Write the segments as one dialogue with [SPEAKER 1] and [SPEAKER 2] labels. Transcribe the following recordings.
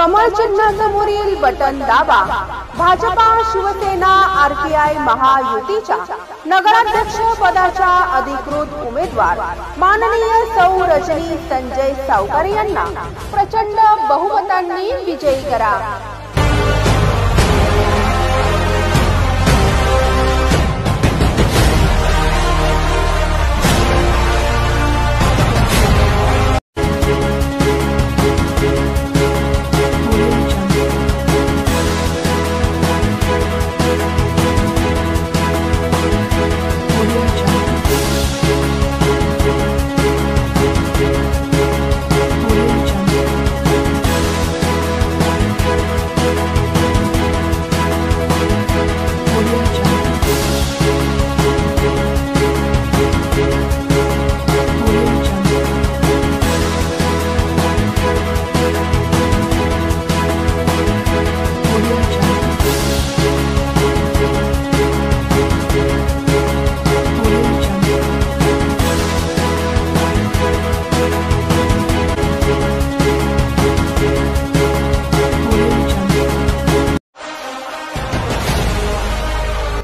[SPEAKER 1] कमळ चिन्हासमोरील बटन दाबा। भाजपा शिवसेना आरपीआय महायुतीच्या नगराध्यक्ष पदाच्या अधिकृत उमेदवार माननीय सौ रजनी संजय सावकार यांना प्रचंड बहुमतांनी विजयी करा।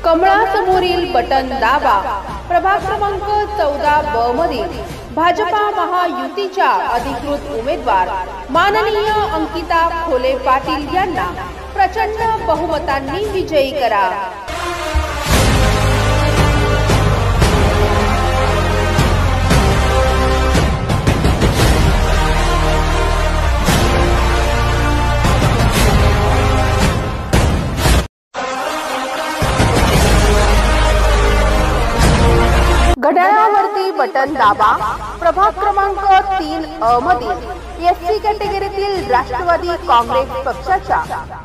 [SPEAKER 1] कमळासमोरील बटन दाबा। प्रभाग क्रमांक 14 ब मधील भाजपा महायुतीच्या अधिकृत उमेदवार माननीय अंकिता खोले पाटील यांना प्रचंड बहुमतांनी विजयी करा। घड्याळावरती बटन दाबा। प्रभाग क्रमांक 3 अ मधील एससी कॅटेगरीतील राष्ट्रवादी काँग्रेस पक्षाच्या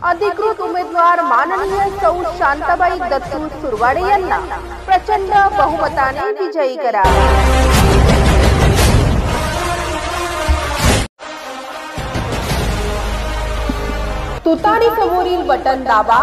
[SPEAKER 1] अधिकृत उमेदवार माननीय सौ शांताबाई दत्तू सुरवाडे यांना प्रचंड बहुमताने विजयी करा। तुतारी समोरील बटन दाबा।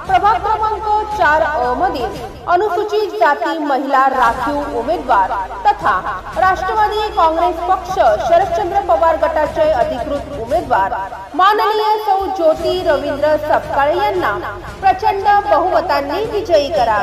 [SPEAKER 1] प्रभाग क्रमांक 4 अ मधील अनुसूचित जाती महिला राखीव उमेदवार तथा राष्ट्रवादी काँग्रेस पक्ष शरदचंद्र पवार गटाचे अधिकृत उमेदवार माननीय सौ ज्योती रवींद्र सपकाळे यांना प्रचंड बहुमतांनी विजयी करा।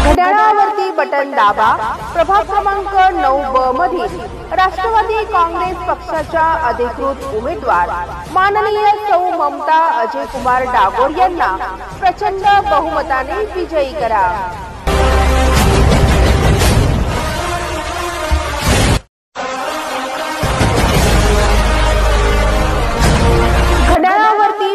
[SPEAKER 1] घड्याळावरती बटन दाबा। प्रभाग क्रमांक 9 ब मधील राष्ट्रवादी काँग्रेस पक्षाच्या अधिकृत उमेदवार माननीय सौ ममता अजय कुमार डागोर यांना प्रचंड बहुमताने विजयी करा।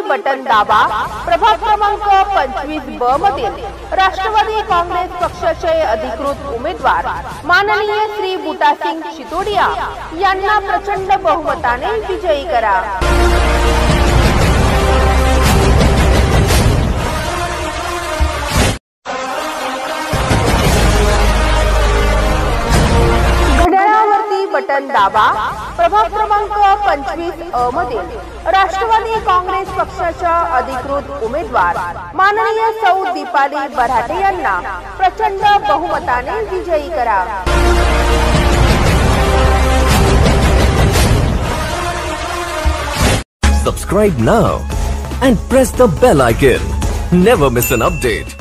[SPEAKER 1] बटन दाबा। प्रभाग क्रमांक 25 ब मधील राष्ट्रवादी काँग्रेस पक्षाचे अधिकृत उमेदवार माननीय श्री बुटासिंग शितोडिया यांना प्रचंड बहुमताने विजयी करा। बटन दाबा। प्रभाग क्रमांक 25 अ मधील राष्ट्रवादी काँग्रेस पक्षाच्या अधिकृत उमेदवार माननीय सौ दीपाली बराटे यांना प्रचंड बहुमताने विजयी करा।
[SPEAKER 2] Subscribe now and press the bell icon. Never miss an update.